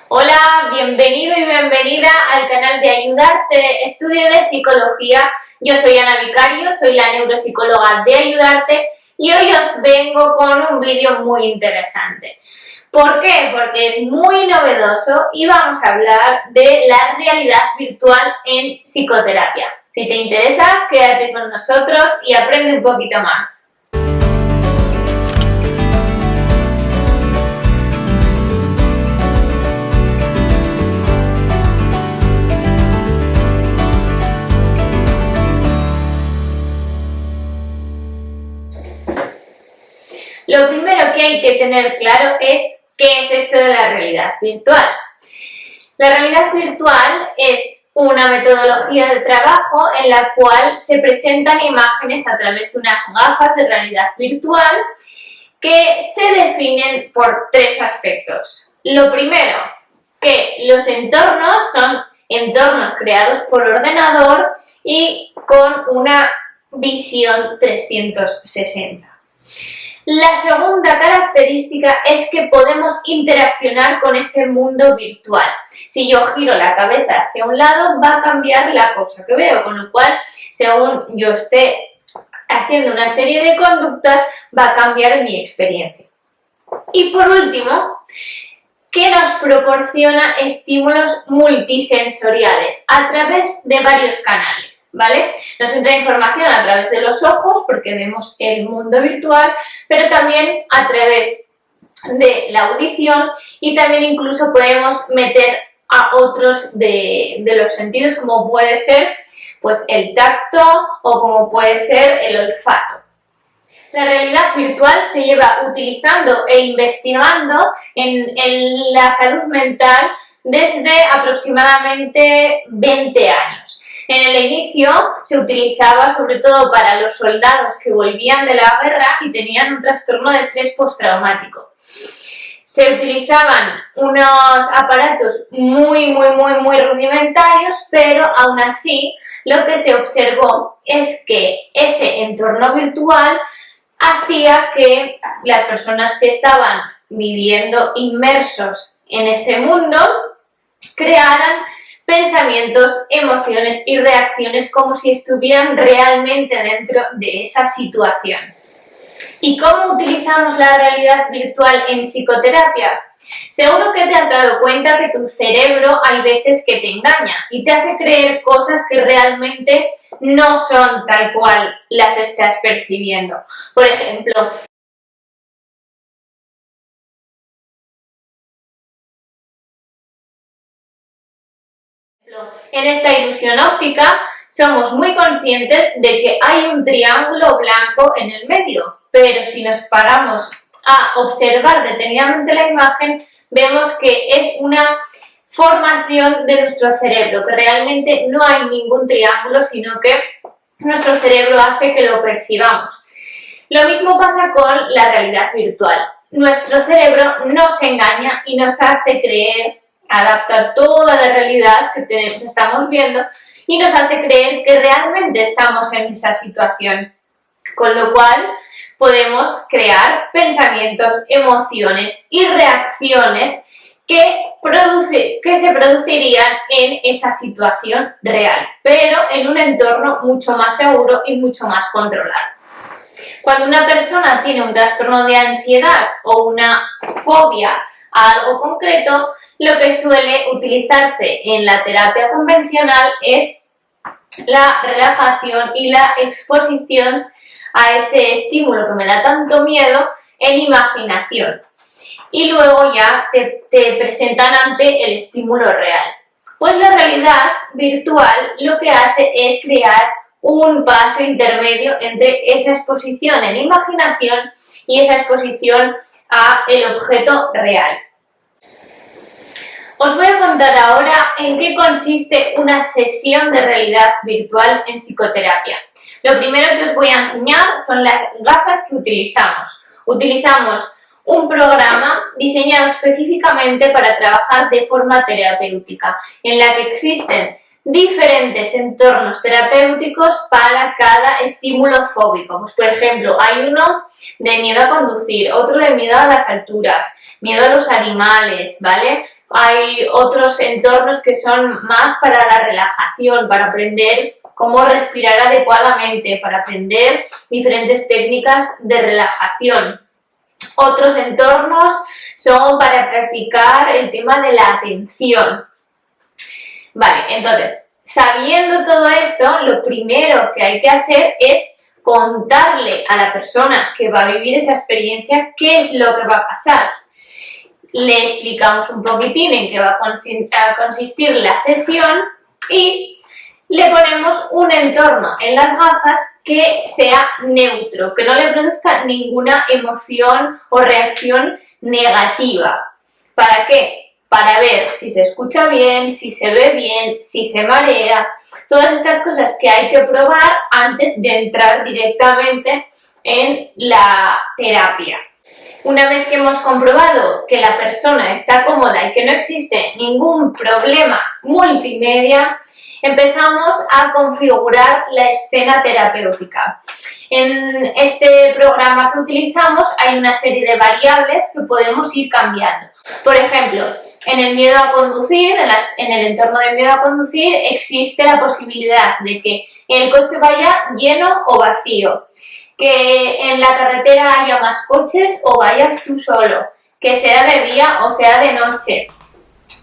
Hola, bienvenido y bienvenida al canal de Ayudarte, estudio de psicología. Yo soy Ana Vicario, soy la neuropsicóloga de Ayudarte y hoy os vengo con un vídeo muy interesante. ¿Por qué? Porque es muy novedoso y vamos a hablar de la realidad virtual en psicoterapia. Si te interesa, quédate con nosotros y aprende un poquito más. Lo primero que hay que tener claro es qué es esto de la realidad virtual. La realidad virtual es una metodología de trabajo en la cual se presentan imágenes a través de unas gafas de realidad virtual que se definen por tres aspectos. Lo primero, que los entornos son entornos creados por ordenador y con una visión 360. La segunda característica es que podemos interaccionar con ese mundo virtual. Si yo giro la cabeza hacia un lado, va a cambiar la cosa que veo, con lo cual, según yo esté haciendo una serie de conductas, va a cambiar mi experiencia. Y por último, que nos proporciona estímulos multisensoriales a través de varios canales, ¿vale? Nos entra información a través de los ojos, porque vemos el mundo virtual, pero también a través de la audición y también incluso podemos meter a otros de los sentidos, como puede ser pues, el tacto o como puede ser el olfato. La realidad virtual se lleva utilizando e investigando en la salud mental desde aproximadamente 20 años. En el inicio se utilizaba sobre todo para los soldados que volvían de la guerra y tenían un trastorno de estrés postraumático. Se utilizaban unos aparatos muy rudimentarios, pero aún así lo que se observó es que ese entorno virtual hacía que las personas que estaban viviendo inmersos en ese mundo crearan pensamientos, emociones y reacciones como si estuvieran realmente dentro de esa situación. ¿Y cómo utilizamos la realidad virtual en psicoterapia? Seguro que te has dado cuenta que tu cerebro hay veces que te engaña y te hace creer cosas que realmente no son tal cual las estás percibiendo. Por ejemplo, en esta ilusión óptica somos muy conscientes de que hay un triángulo blanco en el medio, pero si nos paramos a observar detenidamente la imagen, vemos que es una formación de nuestro cerebro, que realmente no hay ningún triángulo, sino que nuestro cerebro hace que lo percibamos. Lo mismo pasa con la realidad virtual. Nuestro cerebro nos engaña y nos hace creer, adapta toda la realidad que estamos viendo y nos hace creer que realmente estamos en esa situación. Con lo cual podemos crear pensamientos, emociones y reacciones que se producirían en esa situación real, pero en un entorno mucho más seguro y mucho más controlado. Cuando una persona tiene un trastorno de ansiedad o una fobia a algo concreto, lo que suele utilizarse en la terapia convencional es la relajación y la exposición a ese estímulo que me da tanto miedo en imaginación. Y luego ya te presentan ante el estímulo real. Pues la realidad virtual lo que hace es crear un paso intermedio entre esa exposición en imaginación y esa exposición a el objeto real. Os voy a contar ahora en qué consiste una sesión de realidad virtual en psicoterapia. Lo primero que os voy a enseñar son las gafas que utilizamos. Utilizamos un programa diseñado específicamente para trabajar de forma terapéutica, en la que existen diferentes entornos terapéuticos para cada estímulo fóbico. Pues, por ejemplo, hay uno de miedo a conducir, otro de miedo a las alturas, miedo a los animales, ¿vale? Hay otros entornos que son más para la relajación, para aprender cómo respirar adecuadamente, para aprender diferentes técnicas de relajación. Otros entornos son para practicar el tema de la atención. Vale, entonces, sabiendo todo esto, lo primero que hay que hacer es contarle a la persona que va a vivir esa experiencia qué es lo que va a pasar. Le explicamos un poquitín en qué va a consistir la sesión y le ponemos un entorno en las gafas que sea neutro, que no le produzca ninguna emoción o reacción negativa. ¿Para qué? Para ver si se escucha bien, si se ve bien, si se marea, todas estas cosas que hay que probar antes de entrar directamente en la terapia. Una vez que hemos comprobado que la persona está cómoda y que no existe ningún problema multimedia, empezamos a configurar la escena terapéutica. En este programa que utilizamos hay una serie de variables que podemos ir cambiando. Por ejemplo, en el miedo a conducir, en el entorno de miedo a conducir, existe la posibilidad de que el coche vaya lleno o vacío, que en la carretera haya más coches o vayas tú solo, que sea de día o sea de noche,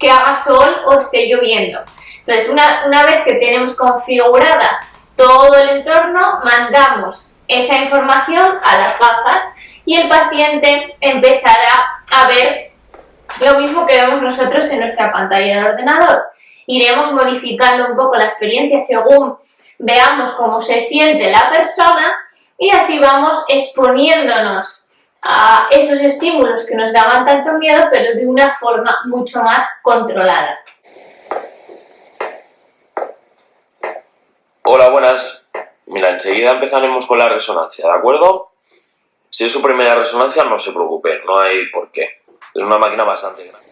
que haga sol o esté lloviendo. Entonces, una vez que tenemos configurada todo el entorno, mandamos esa información a las gafas y el paciente empezará a ver lo mismo que vemos nosotros en nuestra pantalla de ordenador. Iremos modificando un poco la experiencia según veamos cómo se siente la persona y así vamos exponiéndonos a esos estímulos que nos daban tanto miedo, pero de una forma mucho más controlada. Hola, buenas. Mira, enseguida empezaremos con la resonancia, ¿de acuerdo? Si es su primera resonancia, no se preocupe, no hay por qué. Es una máquina bastante grande.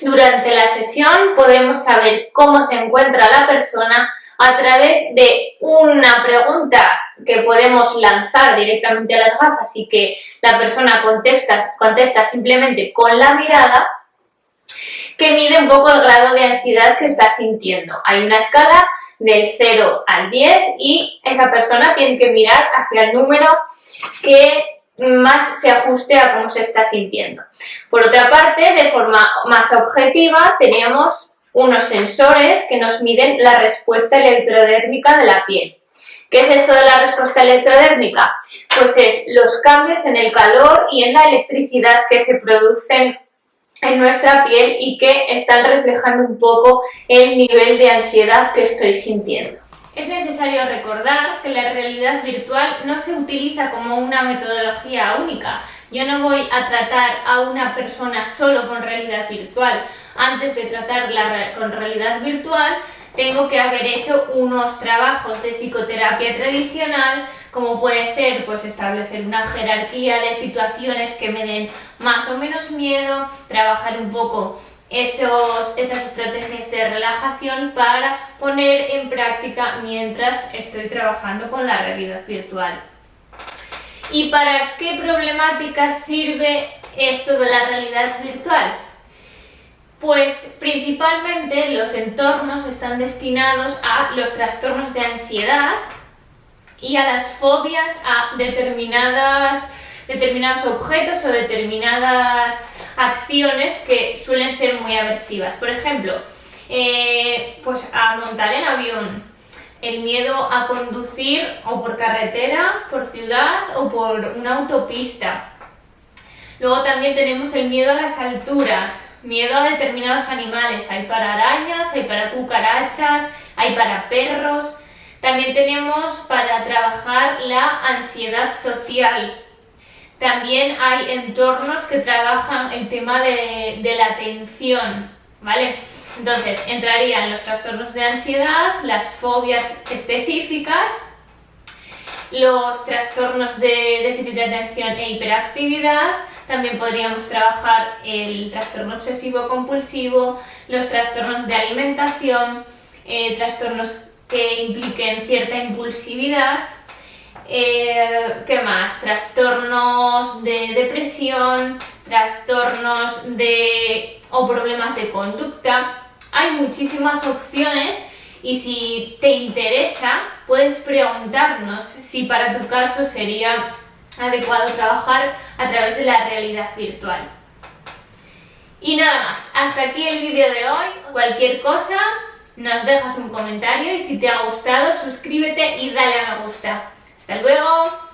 Durante la sesión podremos saber cómo se encuentra la persona a través de una pregunta que podemos lanzar directamente a las gafas y que la persona contesta simplemente con la mirada, que mide un poco el grado de ansiedad que está sintiendo. Hay una escala del 0 al 10 y esa persona tiene que mirar hacia el número que más se ajuste a cómo se está sintiendo. Por otra parte, de forma más objetiva, tenemos unos sensores que nos miden la respuesta electrodérmica de la piel. ¿Qué es esto de la respuesta electrodérmica? Pues es los cambios en el calor y en la electricidad que se producen en nuestra piel y que están reflejando un poco el nivel de ansiedad que estoy sintiendo. Es necesario recordar que la realidad virtual no se utiliza como una metodología única. Yo no voy a tratar a una persona solo con realidad virtual. Antes de tratarla con realidad virtual, tengo que haber hecho unos trabajos de psicoterapia tradicional, como puede ser pues establecer una jerarquía de situaciones que me den más o menos miedo, trabajar un poco esas estrategias de relajación para poner en práctica mientras estoy trabajando con la realidad virtual. ¿Y para qué problemáticas sirve esto de la realidad virtual? Pues principalmente los entornos están destinados a los trastornos de ansiedad y a las fobias a determinados objetos o determinadas acciones que suelen ser muy aversivas. Por ejemplo, pues a montar en avión, el miedo a conducir o por carretera, por ciudad o por una autopista. Luego también tenemos el miedo a las alturas, miedo a determinados animales. Hay para arañas, hay para cucarachas, hay para perros. También tenemos para trabajar la ansiedad social. También hay entornos que trabajan el tema de la atención, ¿vale? Entonces, entrarían los trastornos de ansiedad, las fobias específicas, los trastornos de déficit de atención e hiperactividad. También podríamos trabajar el trastorno obsesivo-compulsivo, los trastornos de alimentación, trastornos que impliquen cierta impulsividad. ¿Qué más? Trastornos de depresión, trastornos de o problemas de conducta. Hay muchísimas opciones y si te interesa puedes preguntarnos si para tu caso sería adecuado trabajar a través de la realidad virtual. Y nada más, hasta aquí el vídeo de hoy. Cualquier cosa nos dejas un comentario y si te ha gustado suscríbete y dale a me gusta. ¡Hasta luego!